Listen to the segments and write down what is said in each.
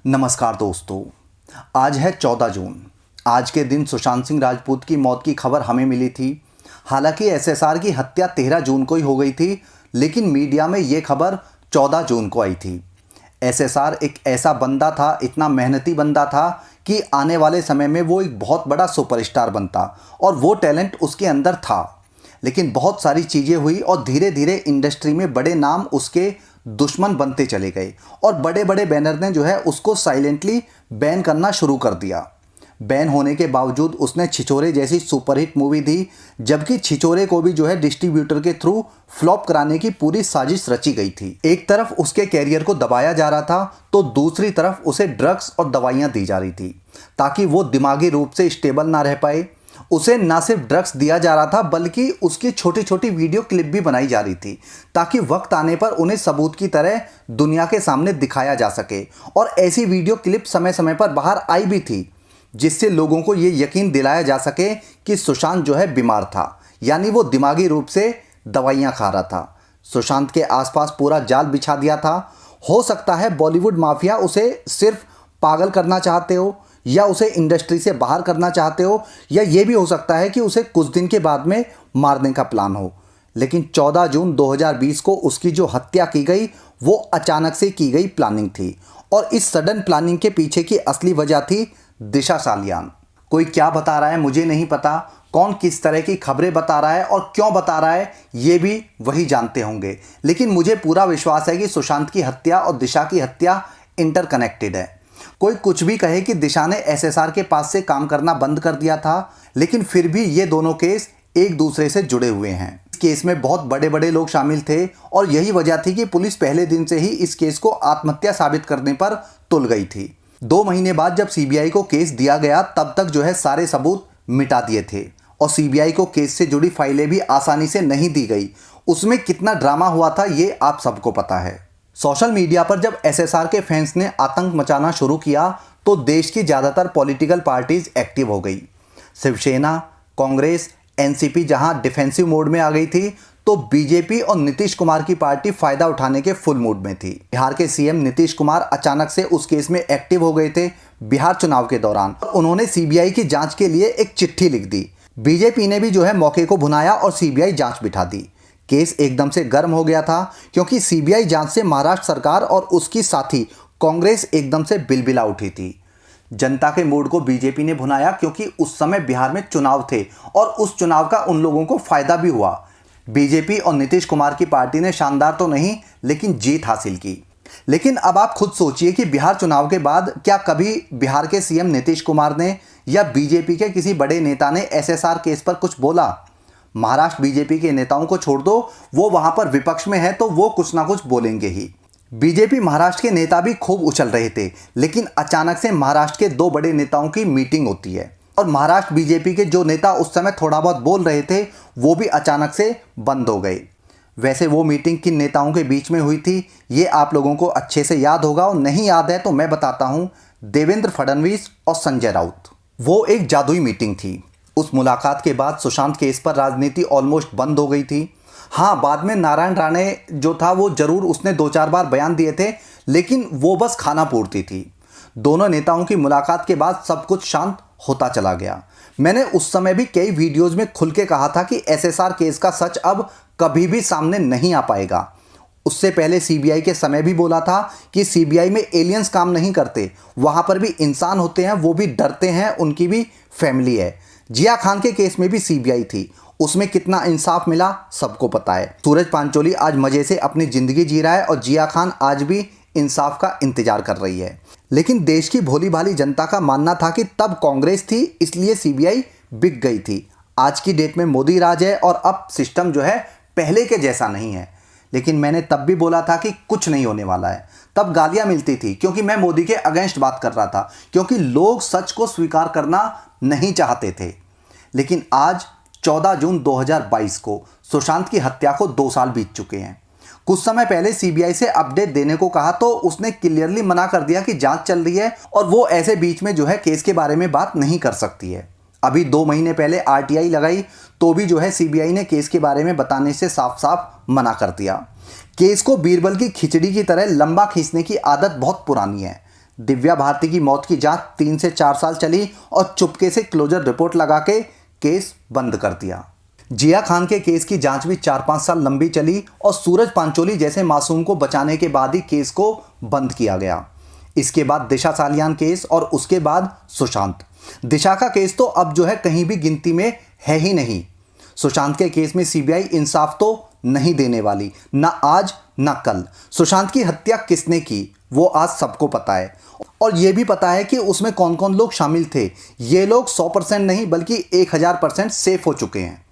नमस्कार दोस्तों। आज है 14 जून। आज के दिन सुशांत सिंह राजपूत की मौत की खबर हमें मिली थी। हालांकि एसएसआर की हत्या 13 जून को ही हो गई थी, लेकिन मीडिया में ये खबर 14 जून को आई थी। एसएसआर एक ऐसा बंदा था, इतना मेहनती बंदा था कि आने वाले समय में वो एक बहुत बड़ा सुपरस्टार बनता, और वो टैलेंट उसके अंदर था। लेकिन बहुत सारी चीज़ें हुई और धीरे धीरे इंडस्ट्री में बड़े नाम उसके दुश्मन बनते चले गए, और बड़े बड़े बैनर ने जो है उसको साइलेंटली बैन करना शुरू कर दिया। बैन होने के बावजूद उसने छिछोरे जैसी सुपरहिट मूवी दी, जबकि छिछोरे को भी जो है डिस्ट्रीब्यूटर के थ्रू फ्लॉप कराने की पूरी साजिश रची गई थी। एक तरफ उसके कैरियर को दबाया जा रहा था, तो दूसरी तरफ उसे ड्रग्स और दवाइयाँ दी जा रही थी ताकि वो दिमागी रूप से स्टेबल ना रह पाए। उसे ना सिर्फ ड्रग्स दिया जा रहा था, बल्कि उसकी छोटी छोटी वीडियो क्लिप भी बनाई जा रही थी ताकि वक्त आने पर उन्हें सबूत की तरह दुनिया के सामने दिखाया जा सके। और ऐसी वीडियो क्लिप समय समय पर बाहर आई भी थी, जिससे लोगों को ये यकीन दिलाया जा सके कि सुशांत जो है बीमार था, यानी वो दिमागी रूप से दवाइयाँ खा रहा था। सुशांत के आसपास पूरा जाल बिछा दिया था। हो सकता है बॉलीवुड माफिया उसे सिर्फ पागल करना चाहते हो, या उसे इंडस्ट्री से बाहर करना चाहते हो, या ये भी हो सकता है कि उसे कुछ दिन के बाद में मारने का प्लान हो। लेकिन 14 जून 2020 को उसकी जो हत्या की गई वो अचानक से की गई प्लानिंग थी, और इस सडन प्लानिंग के पीछे की असली वजह थी दिशा सालियान। कोई क्या बता रहा है मुझे नहीं पता, कौन किस तरह की खबरें बता रहा है और क्यों बता रहा है ये भी वही जानते होंगे, लेकिन मुझे पूरा विश्वास है कि सुशांत की हत्या और दिशा की हत्या इंटरकनेक्टेड है। कोई कुछ भी कहे कि दिशा ने एसएसआर के पास से काम करना बंद कर दिया था, लेकिन फिर भी ये दोनों केस एक दूसरे से जुड़े हुए हैं। इस केस में बहुत बड़े बड़े लोग शामिल थे, और यही वजह थी कि पुलिस पहले दिन से ही इस केस को आत्महत्या साबित करने पर तुल गई थी। 2 महीने बाद जब सीबीआई को केस दिया गया, तब तक जो है सारे सबूत मिटा दिए थे, और सीबीआई को केस से जुड़ी फाइलें भी आसानी से नहीं दी गई। उसमें कितना ड्रामा हुआ था ये आप सबको पता है। सोशल मीडिया पर जब एसएसआर के फैंस ने आतंक मचाना शुरू किया, तो देश की ज़्यादातर पॉलिटिकल पार्टीज एक्टिव हो गई। शिवसेना, कांग्रेस, एनसीपी जहां डिफेंसिव मोड में आ गई थी, तो बीजेपी और नीतीश कुमार की पार्टी फ़ायदा उठाने के फुल मूड में थी। बिहार के सीएम नीतीश कुमार अचानक से उस केस में एक्टिव हो गए थे बिहार चुनाव के दौरान। उन्होंने सीबीआई की जाँच के लिए एक चिट्ठी लिख दी। बीजेपी ने भी जो है मौके को भुनाया और सीबीआई जाँच बिठा दी। केस एकदम से गर्म हो गया था, क्योंकि सीबीआई जांच से महाराष्ट्र सरकार और उसकी साथी कांग्रेस एकदम से बिलबिला उठी थी। जनता के मूड को बीजेपी ने भुनाया, क्योंकि उस समय बिहार में चुनाव थे और उस चुनाव का उन लोगों को फायदा भी हुआ। बीजेपी और नीतीश कुमार की पार्टी ने शानदार तो नहीं, लेकिन जीत हासिल की। लेकिन अब आप खुद सोचिए कि बिहार चुनाव के बाद क्या कभी बिहार के सीएम नीतीश कुमार ने या बीजेपी के किसी बड़े नेता ने एसएसआर केस पर कुछ बोला? महाराष्ट्र बीजेपी के नेताओं को छोड़ दो, वो वहां पर विपक्ष में है, तो वो कुछ ना कुछ बोलेंगे ही। बीजेपी महाराष्ट्र के नेता भी खूब उछल रहे थे, लेकिन अचानक से महाराष्ट्र के 2 बड़े नेताओं की मीटिंग होती है, और महाराष्ट्र बीजेपी के जो नेता उस समय थोड़ा बहुत बोल रहे थे, वो भी अचानक से बंद हो गए। वैसे वो मीटिंग किन नेताओं के बीच में हुई थी, ये आप लोगों को अच्छे से याद होगा, और नहीं याद है तो मैं बताता हूँ। देवेंद्र फडणवीस और संजय राउत, वो एक जादुई मीटिंग थी। उस मुलाकात के बाद सुशांत केस पर राजनीति ऑलमोस्ट बंद हो गई थी। हाँ, बाद में नारायण राणे जो था वो जरूर उसने 2-4 बार बयान दिए थे, लेकिन वो बस खाना पूर्ति थी। दोनों नेताओं की मुलाकात के बाद सब कुछ शांत होता चला गया। मैंने उस समय भी कई वीडियोज में खुल के कहा था कि एसएसआर केस का सच अब कभी भी सामने नहीं आ पाएगा। उससे पहले सीबीआई के समय भी बोला था कि सीबीआई में एलियंस काम नहीं करते, वहाँ पर भी इंसान होते हैं, वो भी डरते हैं, उनकी भी फैमिली है। जिया खान के केस में भी सीबीआई थी, उसमें कितना इंसाफ मिला सबको पता है। सूरज पांचोली आज मजे से अपनी जिंदगी जी रहा है, और जिया खान आज भी इंसाफ का इंतजार कर रही है। लेकिन देश की भोली भाली जनता का मानना था कि तब कांग्रेस थी, इसलिए सीबीआई बिक गई थी। आज की डेट में मोदी राज है, और अब सिस्टम जो है पहले के जैसा नहीं है। लेकिन मैंने तब भी बोला था कि कुछ नहीं होने वाला है। तब गालियां मिलती थी, क्योंकि मैं मोदी के अगेंस्ट बात कर रहा था, क्योंकि लोग सच को स्वीकार करना नहीं चाहते थे। लेकिन आज 14 जून 2022 को सुशांत की हत्या को 2 साल बीत चुके हैं। कुछ समय पहले सीबीआई से अपडेट देने को कहा, तो उसने क्लियरली मना कर दिया कि जांच चल रही है, और वो ऐसे बीच में जो है केस के बारे में बात नहीं कर सकती है। अभी 2 महीने पहले आरटीआई लगाई, तो भी जो है सीबीआई ने केस के बारे में बताने से साफ साफ मना कर दिया। केस को बीरबल की खिचड़ी की तरह लंबा खींचने की आदत बहुत पुरानी है। दिव्या भारती की मौत की जांच 3 से 4 साल चली और चुपके से क्लोजर रिपोर्ट लगा के केस बंद कर दिया। जिया खान के केस की जांच भी 4-5 साल लंबी चली और सूरज पांचोली जैसे मासूम को बचाने के बाद ही केस को बंद किया गया। इसके बाद दिशा सालियान केस और उसके बाद सुशांत। दिशा का केस तो अब जो है कहीं भी गिनती में है ही नहीं। सुशांत के केस में सीबीआई इंसाफ तो नहीं देने वाली, ना आज ना कल। सुशांत की हत्या किसने की वो आज सबको पता है और ये भी पता है कि उसमें कौन कौन लोग शामिल थे। ये लोग 100% नहीं बल्कि 1000% सेफ हो चुके हैं।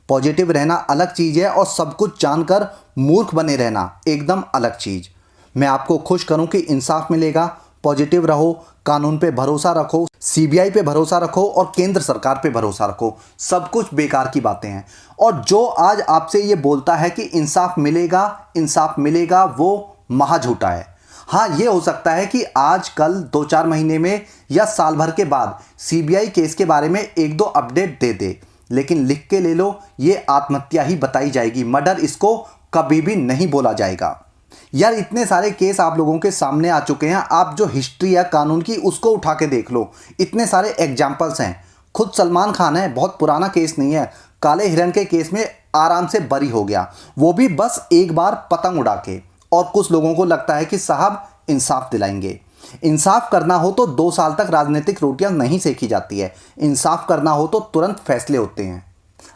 पॉजिटिव रहना अलग चीज़ है और सब कुछ जानकर मूर्ख बने रहना एकदम अलग चीज़। मैं आपको खुश करूं कि इंसाफ मिलेगा। पॉजिटिव रहो, कानून पे भरोसा रखो, सीबीआई पे भरोसा रखो और केंद्र सरकार पे भरोसा रखो। सब कुछ बेकार की बातें हैं। और जो आज आपसे ये बोलता है कि इंसाफ मिलेगा वो महा झूठा है। हाँ, ये हो सकता है कि आज कल 2-4 महीने में या साल भर के बाद सीबीआई केस के बारे में 1-2 अपडेट दे दे, लेकिन लिख के ले लो, ये आत्महत्या ही बताई जाएगी। मर्डर इसको कभी भी नहीं बोला जाएगा। यार, इतने सारे केस आप लोगों के सामने आ चुके हैं। आप जो हिस्ट्री है कानून की उसको उठा के देख लो, इतने सारे एग्जाम्पल्स हैं। खुद सलमान खान है, बहुत पुराना केस नहीं है, काले हिरण के केस में आराम से बरी हो गया, वो भी बस एक बार पतंग उड़ा के। और कुछ लोगों को लगता है कि साहब इंसाफ दिलाएंगे। इंसाफ करना हो तो 2 साल तक राजनीतिक रोटियां नहीं सेकी जाती है। इंसाफ करना हो तो तुरंत फैसले होते हैं।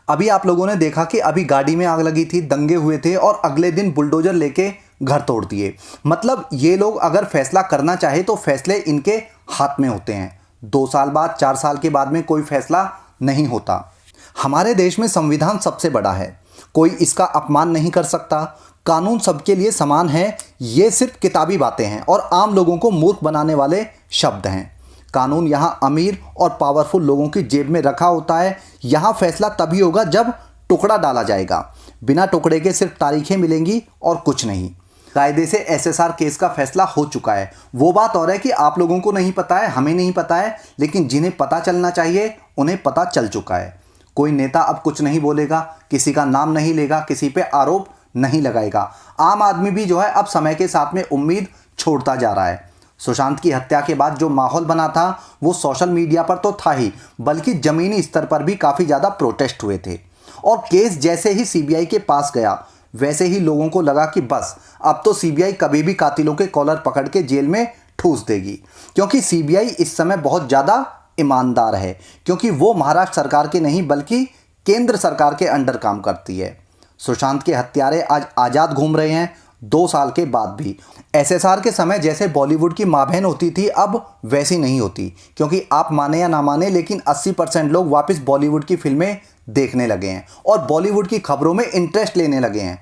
अभी आप लोगों ने देखा कि अभी गाड़ी में आग लगी थी, दंगे हुए थे और अगले दिन बुलडोजर लेके घर तोड़ दिए। मतलब ये लोग अगर फैसला करना चाहे तो फैसले इनके हाथ में होते हैं। 2 साल बाद, 4 साल के बाद में कोई फैसला नहीं होता। हमारे देश में संविधान सबसे बड़ा है, कोई इसका अपमान नहीं कर सकता। कानून सबके लिए समान है, ये सिर्फ किताबी बातें हैं और आम लोगों को मूर्ख बनाने वाले शब्द हैं। कानून यहाँ अमीर और पावरफुल लोगों की जेब में रखा होता है। यहाँ फैसला तभी होगा जब टुकड़ा डाला जाएगा। बिना टुकड़े के सिर्फ तारीखें मिलेंगी और कुछ नहीं। कायदे से एसएसआर केस का फैसला हो चुका है। वो बात और है कि आप लोगों को नहीं पता है, हमें नहीं पता है, लेकिन जिन्हें पता चलना चाहिए उन्हें पता चल चुका है। कोई नेता अब कुछ नहीं बोलेगा, किसी का नाम नहीं लेगा, किसी पे आरोप नहीं लगाएगा। आम आदमी भी जो है अब समय के साथ में उम्मीद छोड़ता जा रहा है। सुशांत की हत्या के बाद जो माहौल बना था वो सोशल मीडिया पर तो था ही, बल्कि जमीनी स्तर पर भी काफ़ी ज़्यादा प्रोटेस्ट हुए थे। और केस जैसे ही सीबीआई के पास गया वैसे ही लोगों को लगा कि बस अब तो सीबीआई कभी भी कातिलों के कॉलर पकड़ के जेल में ठूस देगी, क्योंकि सीबीआई इस समय बहुत ज़्यादा ईमानदार है, क्योंकि वो महाराष्ट्र सरकार के नहीं बल्कि केंद्र सरकार के अंडर काम करती है। सुशांत के हत्यारे आज आज़ाद घूम रहे हैं 2 साल के बाद भी। एसएसआर के समय जैसे बॉलीवुड की माँ बहन होती थी अब वैसी नहीं होती, क्योंकि आप माने या ना माने लेकिन 80% लोग वापस बॉलीवुड की फिल्में देखने लगे हैं और बॉलीवुड की खबरों में इंटरेस्ट लेने लगे हैं।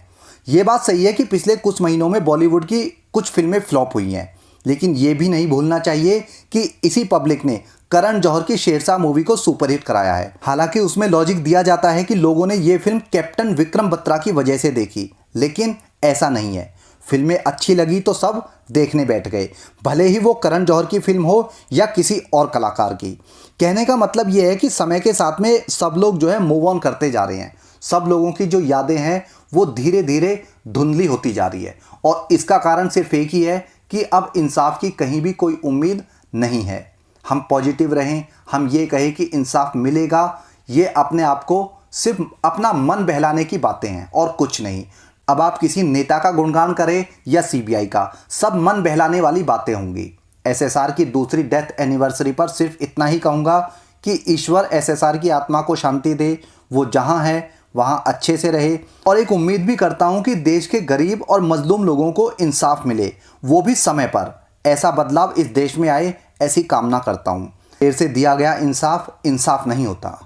ये बात सही है कि पिछले कुछ महीनों में बॉलीवुड की कुछ फिल्में फ्लॉप हुई हैं, लेकिन ये भी नहीं भूलना चाहिए कि इसी पब्लिक ने करण जौहर की शेरशाह मूवी को सुपरहिट कराया है। हालांकि उसमें लॉजिक दिया जाता है कि लोगों ने ये फिल्म कैप्टन विक्रम बत्रा की वजह से देखी, लेकिन ऐसा नहीं है। फिल्में अच्छी लगी तो सब देखने बैठ गए, भले ही वो करण जौहर की फिल्म हो या किसी और कलाकार की। कहने का मतलब ये है कि समय के साथ में सब लोग जो है मूव ऑन करते जा रहे हैं। सब लोगों की जो यादें हैं वो धीरे धीरे धुंधली होती जा रही है और इसका कारण सिर्फ एक ही है कि अब इंसाफ की कहीं भी कोई उम्मीद नहीं है। हम पॉजिटिव रहें, हम ये कहें कि इंसाफ मिलेगा, ये अपने आप को सिर्फ अपना मन बहलाने की बातें हैं और कुछ नहीं। अब आप किसी नेता का गुणगान करें या सीबीआई का, सब मन बहलाने वाली बातें होंगी। एसएसआर की दूसरी डेथ एनिवर्सरी पर सिर्फ इतना ही कहूँगा कि ईश्वर एसएसआर की आत्मा को शांति दे, वो जहाँ है वहाँ अच्छे से रहे। और एक उम्मीद भी करता हूँ कि देश के गरीब और मजलूम लोगों को इंसाफ मिले, वो भी समय पर। ऐसा बदलाव इस देश में आए, ऐसी कामना करता हूँ। देर से दिया गया इंसाफ इंसाफ नहीं होता।